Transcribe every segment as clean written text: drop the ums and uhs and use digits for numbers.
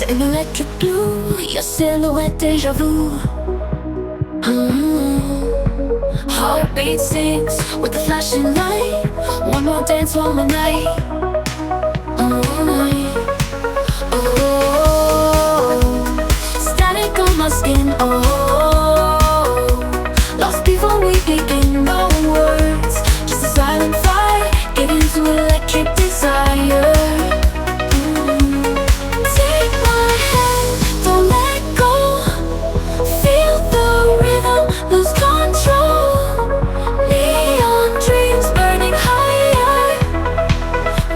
in electric blue, your silhouette deja vu. Heartbeat sings with the flashing light. One more dance, one more night. Static on my skin. Lost before we begin. No words, just a silent fire. Get into electric desire. Take my hand, don't let go. Feel the rhythm, lose control. Neon dreams burning higher.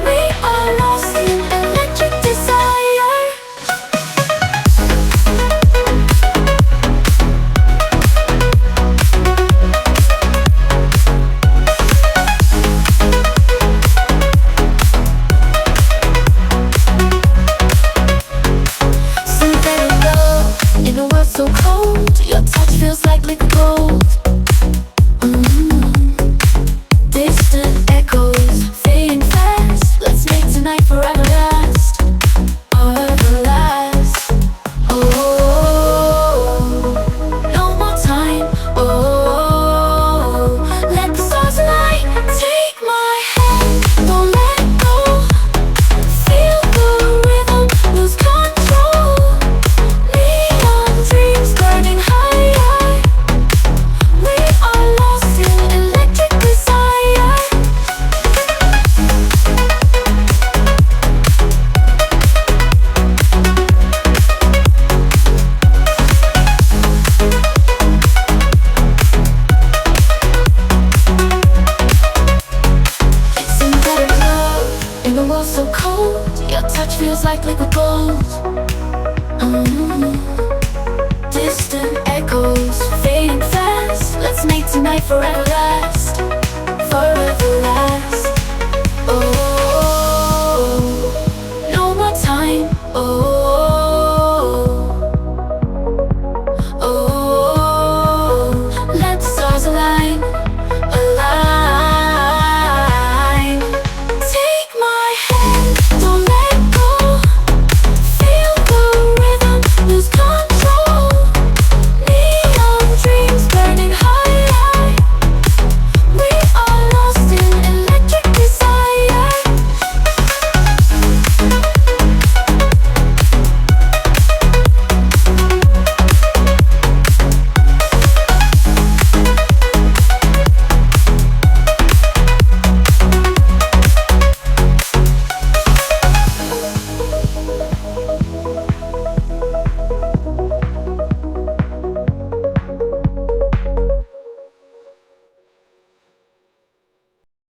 We are lost in electric desire. Synthetic love in a world so cold. Your touch feels like liquid gold. Distant echoes fading fast. Let's make tonight forever last. Forever last. No more time. Let the stars light. Take my hand, don't let go. Feel the rhythm, lose control. Neon dreams burning higher. We are lost in electric desire. Synthetic love in a world so cold. Your touch feels like liquid gold. Distant echoes fading fast. Let's make tonight forever last.